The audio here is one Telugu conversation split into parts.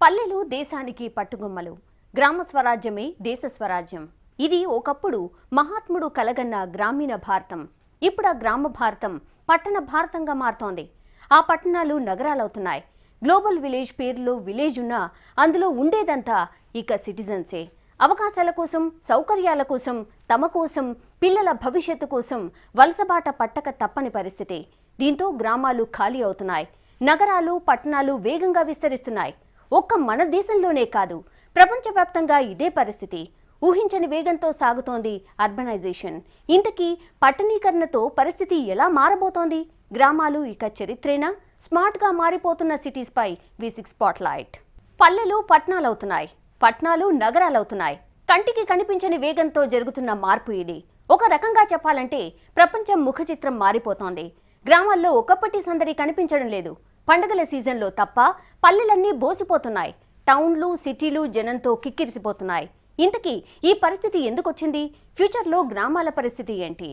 పల్లెలు దేశానికి పట్టుగొమ్మలు. గ్రామ స్వరాజ్యమే దేశ స్వరాజ్యం. ఇది ఒకప్పుడు మహాత్ముడు కలగన్న గ్రామీణ భారతం. ఇప్పుడు ఆ గ్రామ భారతం పట్టణ భారతంగా మారుతోంది. ఆ పట్టణాలు నగరాలవుతున్నాయి. గ్లోబల్ విలేజ్ పేరులో విలేజ్ ఉన్నా అందులో ఉండేదంతా ఇక సిటిజన్సే. అవకాశాల కోసం, సౌకర్యాల కోసం, తమ కోసం, పిల్లల భవిష్యత్తు కోసం వలసబాట పట్టక తప్పని పరిస్థితి. దీంతో గ్రామాలు ఖాళీ అవుతున్నాయి. నగరాలు, పట్టణాలు వేగంగా విస్తరిస్తున్నాయి. ఒక్క మన దేశంలోనే కాదు, ప్రపంచవ్యాప్తంగా ఇదే పరిస్థితి. ఊహించని వేగంతో సాగుతోంది అర్బనైజేషన్. ఇంతకీ పట్టణీకరణతో పరిస్థితి ఎలా మారబోతోంది? గ్రామాలు ఇక చరిత్రేనా? స్మార్ట్గా మారిపోతున్న సిటీస్పై V6 స్పాట్లైట్. పల్లెలు పట్టణాలవుతున్నాయి, పట్టణాలు నగరాలవుతున్నాయి. కంటికి కనిపించని వేగంతో జరుగుతున్న మార్పు ఇది. ఒక రకంగా చెప్పాలంటే ప్రపంచం ముఖ చిత్రం మారిపోతోంది. గ్రామాల్లో ఒకప్పటి సందడి కనిపించడం లేదు. పండుగల సీజన్లో తప్ప పల్లెలన్నీ బోసిపోతున్నాయి. టౌన్లు, సిటీలు జనంతో కిక్కిరిసిపోతున్నాయి. ఇంతకీ ఈ పరిస్థితి ఎందుకొచ్చింది? ఫ్యూచర్లో గ్రామాల పరిస్థితి ఏంటి?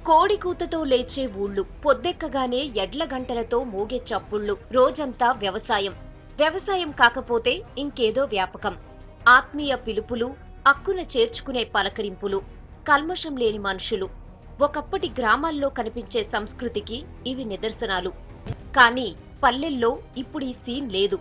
కోడి కూతతో లేచే ఊళ్ళు, పొద్దెక్కగానే ఎడ్ల గంటలతో మోగే చప్పుళ్ళు, రోజంతా వ్యవసాయం. వ్యవసాయం కాకపోతే ఇంకేదో వ్యాపకం. ఆత్మీయ పిలుపులు, అక్కున చేర్చుకునే పలకరింపులు, కల్మషం లేని మనుషులు. ఒకప్పటి గ్రామాల్లో కనిపించే సంస్కృతికి ఇవి నిదర్శనాలు. కానీ పల్లెల్లో ఇప్పుడు ఈ సీన్ లేదు.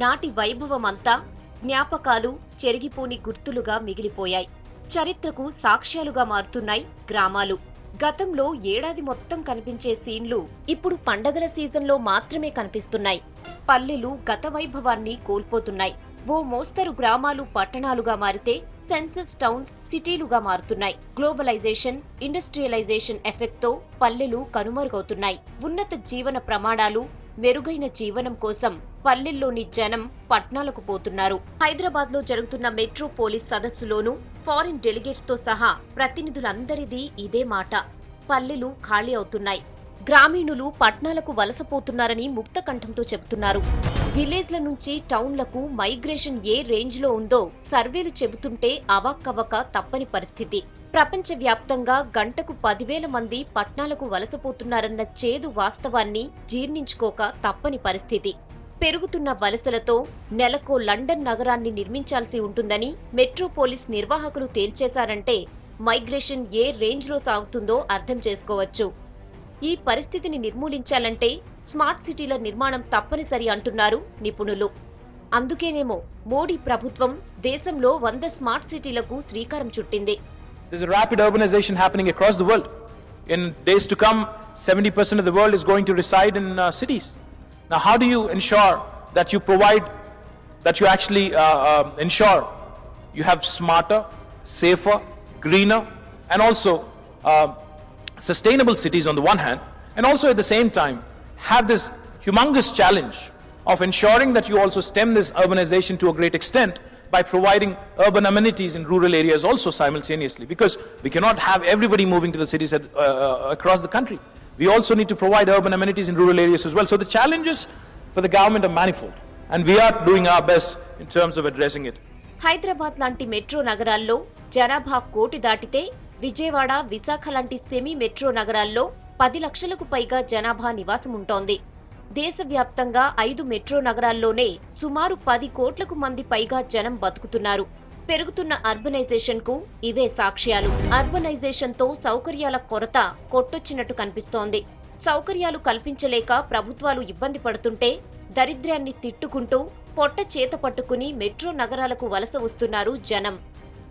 నాటి వైభవమంతా జ్ఞాపకాలు, చెరిగిపోని గుర్తులుగా మిగిలిపోయాయి. చరిత్రకు సాక్ష్యాలుగా మారుతున్నాయి గ్రామాలు. గతంలో ఏడాది మొత్తం కనిపించే సీన్లు ఇప్పుడు పండగల సీజన్లో మాత్రమే కనిపిస్తున్నాయి. పల్లెలు గత వైభవాన్ని కోల్పోతున్నాయి. ఓ మోస్తరు గ్రామాలు పట్టణాలుగా మారితే సెన్సస్ టౌన్స్ సిటీలుగా మారుతున్నాయి. గ్లోబలైజేషన్, ఇండస్ట్రియలైజేషన్ ఎఫెక్ట్ తో పల్లెలు కనుమరుగవుతున్నాయి. ఉన్నత జీవన ప్రమాణాలు, మెరుగైన జీవనం కోసం పల్లెల్లోని జనం పట్టణాలకు పోతున్నారు. హైదరాబాద్ లో జరుగుతున్న మెట్రోపోలిస్ సదస్సులోనూ ఫారిన్ డెలిగేట్స్ తో సహా ప్రతినిధులందరిది ఇదే మాట. పల్లెలు ఖాళీ అవుతున్నాయి. గ్రామీణులు పట్టణాలకు వలసపోతున్నారని ముక్త కంఠంతో చెబుతున్నారు. విలేజ్ల నుంచి టౌన్లకు మైగ్రేషన్ ఏ రేంజ్ లో ఉందో సర్వేలు చెబుతుంటే అవాక్కవక తప్పని పరిస్థితి. ప్రపంచవ్యాప్తంగా గంటకు 10,000 మంది పట్టణాలకు వలసపోతున్నారన్న చేదు వాస్తవాన్ని జీర్ణించుకోక తప్పని పరిస్థితి. పెరుగుతున్న వలసలతో నెలకో లండన్ నగరాన్ని నిర్మించాల్సి ఉంటుందని మెట్రోపోలిస్ నిర్వాహకులు తేల్చేశారంటే మైగ్రేషన్ ఏ రేంజ్ లో సాగుతుందో అర్థం చేసుకోవచ్చు. ఈ పరిస్థితిని నిర్మూలించాలంటే స్మార్ట్ సిటీల నిర్మాణం తప్పనిసరి అంటున్నారు నిపుణులు. అందుకేనేమో మోడీ ప్రభుత్వం దేశంలో 100 స్మార్ట్ సిటీలకు శ్రీకారం చుట్టింది. There's a rapid urbanization happening across the world. In days to come, 70% of the world is going to reside in cities. Now, how do you ensure that you provide, that you actually ensure you have smarter, safer, greener, and also sustainable cities on the one hand, and also at the same time have this humongous challenge of ensuring that you also stem this urbanization to a great extent by providing urban amenities in rural areas also simultaneously, because we cannot have everybody moving to the cities across the country. We also need to provide urban amenities in rural areas as well. So the challenges for the government are manifold, and we are doing our best in terms of addressing it. Hyderabad లాంటి మెట్రో నగరాల్లో జనాభా 1 కోటి దాటితే విజయవాడ, విశాఖ లాంటి సెమీ మెట్రో నగరాల్లో 10 లక్షలకు పైగా జనాభా నివాసం ఉంటోంది. దేశవ్యాప్తంగా 5 మెట్రో నగరాల్లోనే సుమారు 10 కోట్లకు మంది పైగా జనం బతుకుతున్నారు. పెరుగుతున్న అర్బనైజేషన్ కు ఇవే సాక్ష్యాలు. అర్బనైజేషన్ తో సౌకర్యాల కొరత కొట్టొచ్చినట్టు కనిపిస్తోంది. సౌకర్యాలు కల్పించలేక ప్రభుత్వాలు ఇబ్బంది పడుతుంటే దరిద్ర్యాన్ని తిట్టుకుంటూ పొట్ట చేత పట్టుకుని మెట్రో నగరాలకు వలస వస్తున్నారు జనం.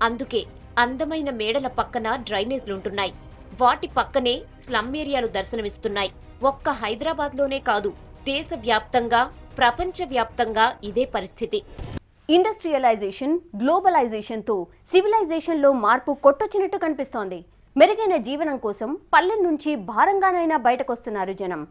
అందుకే అందమైన మేడల పక్కన డ్రైనేజ్లుంటున్నాయి. వాటి పక్కనే స్లమ్ ఏరియాలు దర్శనమిస్తున్నాయి. ఒక్క హైదరాబాద్లోనే కాదు, దేశవ్యాప్తంగా, ప్రపంచవ్యాప్తంగా ఇదే పరిస్థితి. ఇండస్ట్రియలైజేషన్, గ్లోబలైజేషన్తో సివిలైజేషన్లో మార్పు కొట్టొచ్చినట్టు కనిపిస్తోంది. మెరుగైన జీవనం కోసం పల్లెల నుంచి భారంగానైనా బయటకొస్తున్నారు జనం.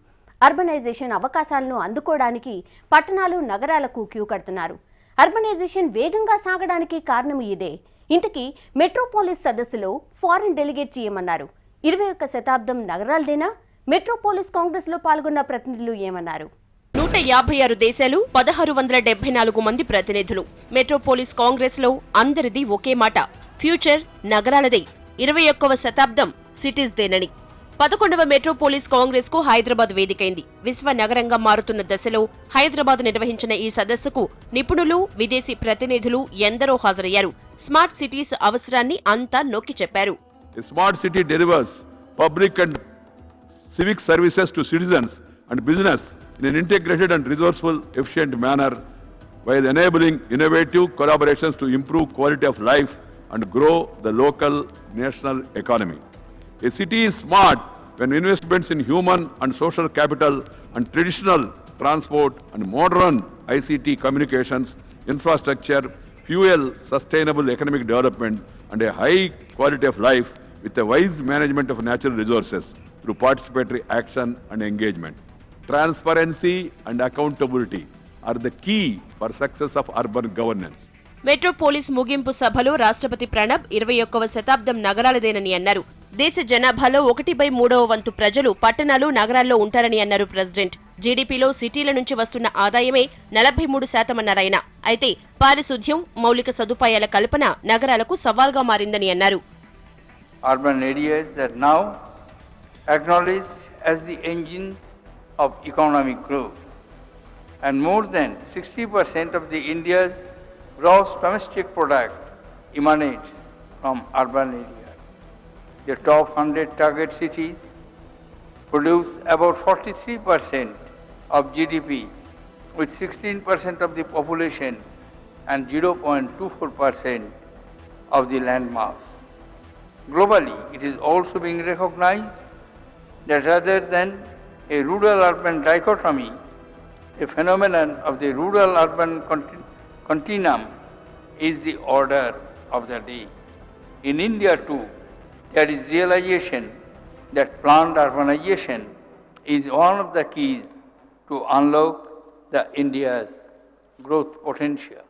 అర్బనైజేషన్ అవకాశాలను అందుకోవడానికి పట్టణాలు, నగరాలకు క్యూ కడుతున్నారు. అర్బనైజేషన్ వేగంగా సాగడానికి కారణం ఇదే. ఇంతకీ మెట్రోపోలిస్ సదస్సులో ఫారిన్ డెలిగేట్స్ ఏమన్నారు? 21వ శతాబ్దం నగరాలదేనా? మెట్రోపోలిస్ కాంగ్రెస్ లో పాల్గొన్న ప్రతినిధులు ఏమన్నారు? 156 దేశాలు, 1674 మంది ప్రతినిధులు. మెట్రోపోలిస్ కాంగ్రెస్ లో అందరిది ఒకే మాట, ఫ్యూచర్ నగరాలదే, 21వ శతాబ్దం సిటీస్ దేనని. 11వ మెట్రోపోలిస్ కాంగ్రెస్ కు హైదరాబాద్ వేదికైంది. విశ్వ నగరంగా మారుతున్న దశలో హైదరాబాద్ నిర్వహించిన ఈ సదస్సుకు నిపుణులు, విదేశీ ప్రతినిధులు ఎందరో హాజరయ్యారు. స్మార్ట్ సిటీస్ అవసరాన్ని అంతా నొక్కి చెప్పారు. Smart city delivers public and civic services to citizens and business in an integrated and resourceful, efficient manner, while enabling innovative collaborations to improve quality of life and grow the local national economy. A city is smart when investments in human and social capital and traditional transport and modern ICT communications infrastructure fuel sustainable economic development and a high quality of life with a wise management of natural resources through participatory action and engagement. Transparency and accountability are the key for success of urban governance. Metropolis ముగింపు సభలో రాష్ట్రపతి ప్రణబ్ 21వ శతాబ్దం నగరాలదేనని అన్నారు. దేశ జనాభాలో 1/3 వంతు ప్రజలు పట్టణాలు, నగరాల్లో ఉంటారని అన్నారు ప్రెసిడెంట్. జీడీపీలో సిటీల నుంచి వస్తున్న ఆదాయమే 43% అన్నారాయన. అయితే పారిశుధ్యం, మౌలిక సదుపాయాల కల్పన నగరాలకు సవాల్గా మారిందని అన్నారు. Urban areas are now acknowledged as the engines of economic growth, and more than 60% of the India's gross domestic product emanates from urban areas. The top 100 target cities produce about 43% of GDP, with 16% of the population and 0.24% of the land mass. Globally, it is also being recognized that rather than a rural-urban dichotomy, the phenomenon of the rural-urban continuum is the order of the day. In India too, there is realization that planned urbanization is one of the keys to unlock the India's growth potential.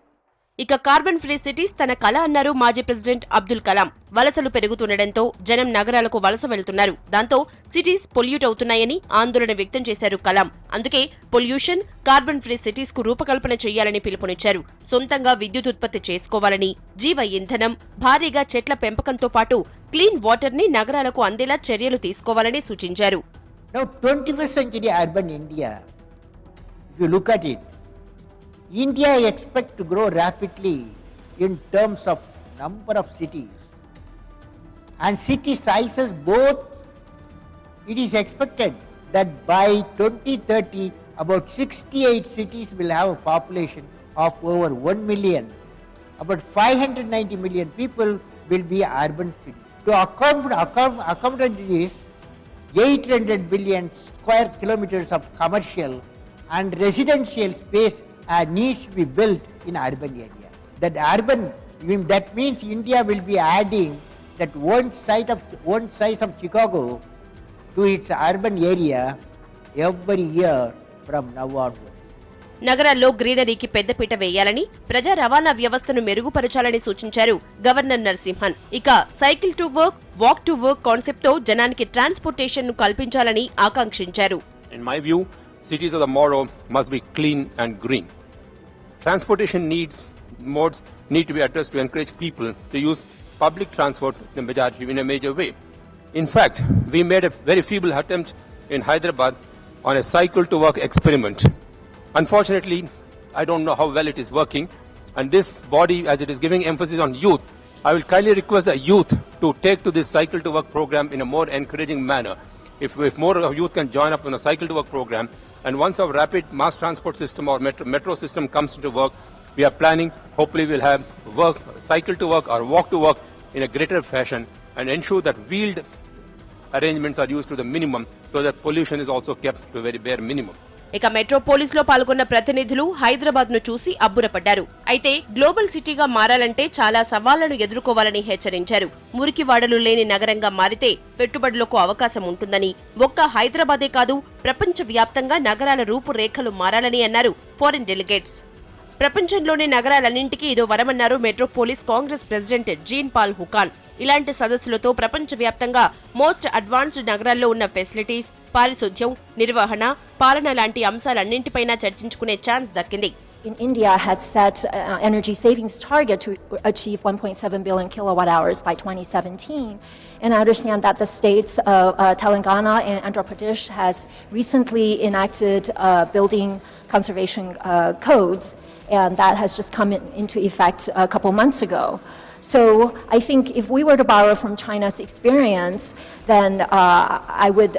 ఇక కార్బన్ ఫ్రీ సిటీస్ తన కళ అన్నారు మాజీ ప్రెసిడెంట్ అబ్దుల్ కలాం. వలసలు పెరుగుతుండటంతో జనం నగరాలకు వలస వెళ్తున్నారు. దాంతో సిటీస్ పొల్యూట్ అవుతున్నాయని ఆందోళన వ్యక్తం చేశారు కలాం. అందుకే పొల్యూషన్, కార్బన్ ఫ్రీ సిటీస్ కు రూపకల్పన చేయాలని పిలుపునిచ్చారు. సొంతంగా విద్యుత్ ఉత్పత్తి చేసుకోవాలని, జీవ ఇంధనం, భారీగా చెట్ల పెంపకంతో పాటు క్లీన్ వాటర్ ని నగరాలకు అందేలా చర్యలు తీసుకోవాలని సూచించారు. Now 21st century urban India, if you look at it, India expects to grow rapidly in terms of number of cities and city sizes both. It is expected that by 2030 about 68 cities will have a population of over 1 million. About 590 million people will be urban cities. To accommodate this, 800 billion square kilometers of commercial and residential space needs to be built in urban areas. That means India will be adding that one size of Chicago to its urban area every year from now onwards. నగరాల్లో గ్రీనరీకి పెద్దపీట వేయాలని, ప్రజా రవాణా వ్యవస్థను మెరుగుపరచాలని సూచించారు గవర్నర్ నరసింహన్. ఇక cycle to work, walk to work concept తో జనానికి ట్రాన్స్పోర్టేషన్ ను కల్పించాలని ఆకాంక్షించారు. In my view, cities of tomorrow must be clean and green. Transportation modes need to be addressed to encourage people to use public transport in a major way. In fact, we made a very feeble attempt in Hyderabad on a cycle to work experiment. Unfortunately, I don't know how well it is working, and this body, as it is giving emphasis on youth, I will kindly request the youth to take to this cycle to work program in a more encouraging manner. If more youth can join up in a cycle to work program, and once our rapid mass transport system or metro system comes into work, we are planning, hopefully we'll have cycle to work or walk to work in a greater fashion and ensure that wheeled arrangements are used to the minimum so that pollution is also kept to a very bare minimum. ఇక మెట్రోపోలిస్ లో పాల్గొన్న ప్రతినిధులు హైదరాబాద్ ను చూసి అబ్బురపడ్డారు. అయితే గ్లోబల్ సిటీగా మారాలంటే చాలా సవాళ్లను ఎదుర్కోవాలని హెచ్చరించారు. మురికివాడలు లేని నగరంగా మారితే పెట్టుబడులకు అవకాశం ఉంటుందని, ఒక్క హైదరాబాదే కాదు ప్రపంచ వ్యాప్తంగా నగరాల రూపురేఖలు మారాలని అన్నారు ఫారిన్ డెలిగేట్స్. ప్రపంచంలోని నగరాలన్నింటికీ ఇదో వరమన్నారు metropolis congress president Jean Paul Huchon. ఇలాంటి సదస్సులతో ప్రపంచవ్యాప్తంగా మోస్ట్ అడ్వాన్స్డ్ నగరాల్లో ఉన్న ఫెసిలిటీస్, పారిశుధ్యం, నిర్వహణ, పాలన లాంటి అంశాలన్నింటిపైనా చర్చించుకునే ఛాన్స్ దక్కింది. in India had set energy savings target to achieve 1.7 billion kilowatt hours by 2017. And I understand that the states of Telangana and Andhra Pradesh has recently enacted building conservation codes, and that has just come into effect a couple months ago. So I think if we were to borrow from China's experience, then I would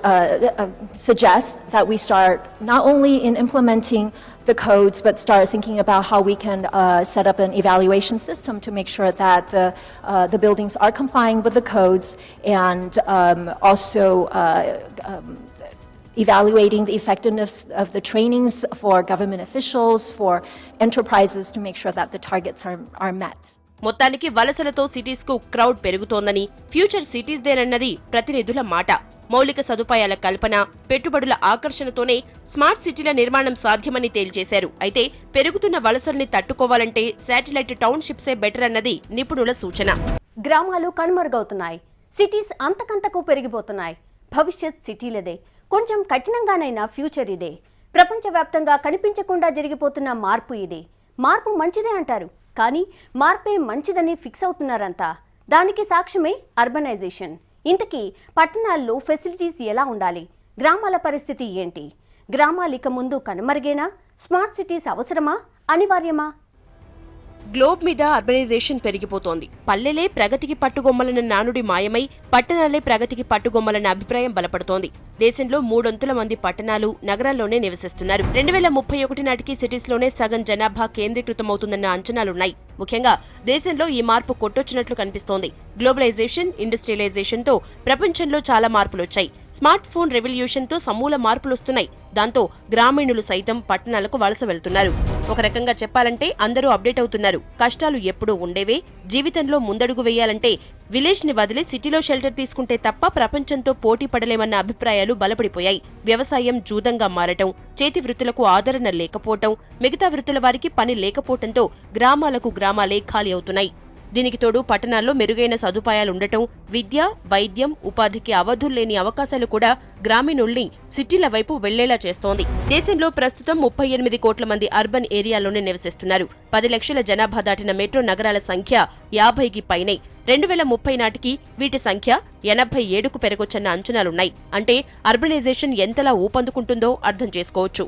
suggest that we start not only in implementing the codes, but start thinking about how we can set up an evaluation system to make sure that the buildings are complying with the codes, and also evaluating the effectiveness of the trainings for government officials, for enterprises, to make sure that the targets are met. మొత్తానికి వలసలతో సిటీస్ కు క్రౌడ్ పెరుగుతోందని, ఫ్యూచర్ సిటీస్ దేనన్నది ప్రతినిధుల మాట. మౌలిక సదుపాయాల కల్పన, పెట్టుబడుల ఆకర్షణతోనే స్మార్ట్ సిటీల నిర్మాణం సాధ్యమని తేల్చేశారు. అయితే పెరుగుతున్న వలసల్ని తట్టుకోవాలంటే శాటిలైట్ టౌన్షిప్సే బెటర్ అన్నది నిపుణుల సూచన. గ్రామాలు కనుమరుగవుతున్నాయి, సిటీస్ అంతకంతకు పెరిగిపోతున్నాయి. భవిష్యత్ సిటీలదే, కొంచెం కఠినంగానైనా ఫ్యూచర్ ఇదే. ప్రపంచవ్యాప్తంగా కనిపించకుండా జరిగిపోతున్న మార్పు ఇదే. మార్పు మంచిదే అంటారు, కానీ మార్పే మంచిదని ఫిక్స్ అవుతున్నారంతా. దానికి సాక్ష్యమే అర్బనైజేషన్. ఇంతకీ పట్టణాల్లో ఫెసిలిటీస్ ఎలా ఉండాలి? గ్రామాల పరిస్థితి ఏంటి? గ్రామాలు ఇక ముందు కనుమరుగేనా? స్మార్ట్ సిటీస్ అవసరమా, అనివార్యమా? గ్లోబ్ మీద అర్బనైజేషన్ పెరిగిపోతోంది. పల్లెలే ప్రగతికి పట్టుగొమ్మలన్న నానుడి మాయమై పట్టణాలే ప్రగతికి పట్టుగొమ్మలన్న అభిప్రాయం బలపడుతోంది. దేశంలో 3/4 మంది పట్టణాలు, నగరాల్లోనే నివసిస్తున్నారు. 2031 నాటికి సిటీస్లోనే సగం జనాభా కేంద్రీకృతమవుతుందన్న అంచనాలున్నాయి. ముఖ్యంగా దేశంలో ఈ మార్పు కొట్టొచ్చినట్లు కనిపిస్తోంది. గ్లోబలైజేషన్, ఇండస్ట్రియలైజేషన్ తో ప్రపంచంలో చాలా మార్పులొచ్చాయి. స్మార్ట్ ఫోన్ రెవల్యూషన్ తో సమూల మార్పులొస్తున్నాయి. దాంతో గ్రామీణులు సైతం పట్టణాలకు వలస వెళ్తున్నారు. ఒక రకంగా చెప్పాలంటే అందరూ అప్డేట్ అవుతున్నారు. కష్టాలు ఎప్పుడూ ఉండేవే. జీవితంలో ముందడుగు వేయాలంటే విలేజ్ ని వదిలి సిటీలో షెల్టర్ తీసుకుంటే తప్ప ప్రపంచంతో పోటీ పడలేమన్న అభిప్రాయాలు బలపడిపోయాయి. వ్యవసాయం జూదంగా మారటం, చేతి వృత్తులకు ఆదరణ లేకపోవటం, మిగతా వృత్తుల వారికి పని లేకపోవటంతో గ్రామాలకు గ్రామాలే ఖాళీ అవుతున్నాయి. దీనికి తోడు పట్టణాల్లో మెరుగైన సదుపాయాలుండటం, విద్య, వైద్యం, ఉపాధికి అవధుల్లేని అవకాశాలు కూడా గ్రామీణుల్ని సిటీల వైపు వెళ్లేలా చేస్తోంది. దేశంలో ప్రస్తుతం 38 కోట్ల మంది అర్బన్ ఏరియాలోనే నివసిస్తున్నారు. 10 లక్షల జనాభా దాటిన మెట్రో నగరాల సంఖ్య 50కి పైనే. 2030 నాటికి వీటి సంఖ్య 87కు పెరగొచ్చన్న అంచనాలున్నాయి. అంటే అర్బనైజేషన్ ఎంతలా ఊపందుకుంటుందో అర్థం చేసుకోవచ్చు.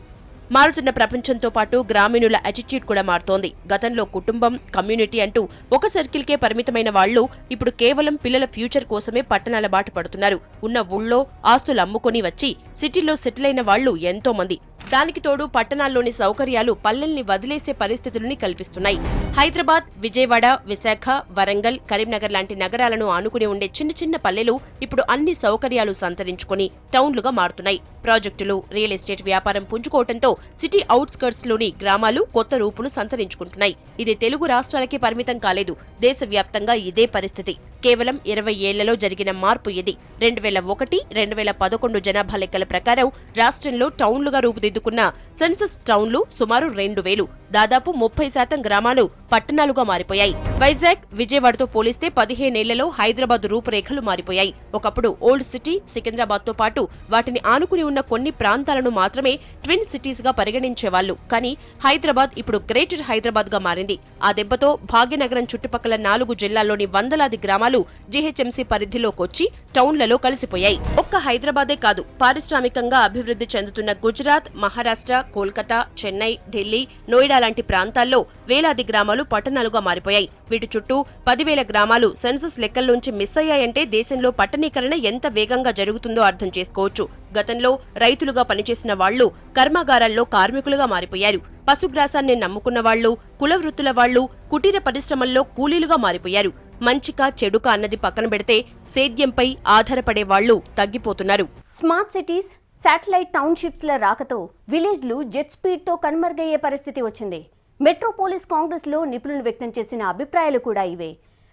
మారుతున్న ప్రపంచంతో పాటు గ్రామీణుల అటిట్యూడ్ కూడా మారుతోంది. గతంలో కుటుంబం, కమ్యూనిటీ అంటూ ఒక సర్కిల్కే పరిమితమైన వాళ్లు ఇప్పుడు కేవలం పిల్లల ఫ్యూచర్ కోసమే పట్టణాల బాట పడుతున్నారు. ఉన్న ఊళ్ళో ఆస్తులు అమ్ముకొని వచ్చి సిటీల్లో సెటిల్ అయిన వాళ్లు ఎంతో మంది. దానికి తోడు పట్టణాల్లోని సౌకర్యాలు పల్లెల్ని వదిలేసే పరిస్థితుల్ని కల్పిస్తున్నాయి. హైదరాబాద్, విజయవాడ, విశాఖ, వరంగల్, కరీంనగర్ లాంటి నగరాలను ఆనుకుని ఉండే చిన్న చిన్న పల్లెలు ఇప్పుడు అన్ని సౌకర్యాలు సంతరించుకుని టౌన్లుగా మారుతున్నాయి. ప్రాజెక్టులు, రియల్ ఎస్టేట్ వ్యాపారం పుంజుకోవడంతో సిటీ అవుట్స్కర్ట్స్ లోని గ్రామాలు కొత్త రూపును సంతరించుకుంటున్నాయి. ఇది తెలుగు రాష్ట్రాలకి పరిమితం కాలేదు. దేశవ్యాప్తంగా ఇదే పరిస్థితి. కేవలం 20 ఏళ్లలో జరిగిన మార్పు ఇది. 2001-2011 జనాభా లెక్కల ప్రకారం రాష్ట్రంలో టౌన్లుగా రూపుదిద్దుకున్న సెన్సస్ టౌన్లు సుమారు 2000. దాదాపు 30% గ్రామాలు పట్టణాలుగా మారిపోయాయి. వైజాగ్, విజయవాడతో పోలిస్తే 15 ఏళ్లలో హైదరాబాద్ రూపురేఖలు మారిపోయాయి. ఒకప్పుడు ఓల్డ్ సిటీ, సికింద్రాబాద్ తో పాటు వాటిని ఆనుకుని ఉన్న కొన్ని ప్రాంతాలను మాత్రమే ట్విన్ సిటీస్ గా పరిగణించేవాళ్లు. కానీ హైదరాబాద్ ఇప్పుడు గ్రేటర్ హైదరాబాద్ గా మారింది. ఆ దెబ్బతో భాగ్యనగరం చుట్టుపక్కల 4 జిల్లాల్లోని వందలాది గ్రామాలు జీహెచ్ఎంసీ పరిధిలోకొచ్చి టౌన్లలో కలిసిపోయాయి. ఒక్క హైదరాబాదే కాదు, పారిశ్రామికంగా అభివృద్ధి చెందుతున్న గుజరాత్, మహారాష్ట్ర, కోల్కతా, చెన్నై, ఢిల్లీ, నోయిడా లాంటి ప్రాంతాల్లో వేలాది గ్రామాలు పట్టణాలుగా మారిపోయాయి. వీటి చుట్టూ 10,000 గ్రామాలు సెన్సస్ లెక్కల్లోంచి మిస్ అయ్యాయంటే దేశంలో పట్టణీకరణ ఎంత వేగంగా జరుగుతుందో అర్థం చేసుకోవచ్చు. గతంలో రైతులుగా పనిచేసిన వాళ్లు కర్మాగారాల్లో కార్మికులుగా మారిపోయారు. పశుగ్రాసాన్ని నమ్ముకున్న వాళ్లు, కుల వృత్తుల వాళ్లు కుటీర పరిశ్రమల్లో కూలీలుగా మారిపోయారు. మంచికా చెడుకా అన్నది పక్కన పెడితే సేద్యంపై ఆధారపడే వాళ్లు తగ్గిపోతున్నారు. స్మార్ట్ సిటీస్, శాటిలైట్ టౌన్షిప్స్ల రాకతో విలేజ్లు జెట్ స్పీడ్తో కనుమరుగయ్యే పరిస్థితి వచ్చింది. మెట్రోపోలిస్ కాంగ్రెస్లో నిపుణులు వ్యక్తం చేసిన అభిప్రాయాలు కూడా ఇవే.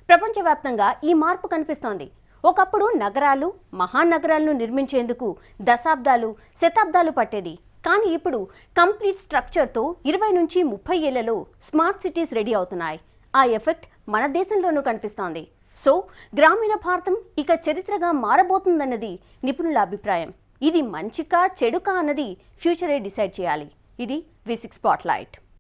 ప్రపంచవ్యాప్తంగా ఈ మార్పు కనిపిస్తోంది. ఒకప్పుడు నగరాలు, మహానగరాలను నిర్మించేందుకు దశాబ్దాలు, శతాబ్దాలు పట్టేది. కానీ ఇప్పుడు కంప్లీట్ స్ట్రక్చర్తో 20-30 ఏళ్లలో స్మార్ట్ సిటీస్ రెడీ అవుతున్నాయి. ఆ ఎఫెక్ట్ మన దేశంలోనూ కనిపిస్తోంది. సో గ్రామీణ భారతం ఇక చరిత్రగా మారబోతుందన్నది నిపుణుల అభిప్రాయం. ఇది మంచికా చెడుకా అన్నది ఫ్యూచరే డిసైడ్ చేయాలి. ఇది V6 స్పాట్లైట్.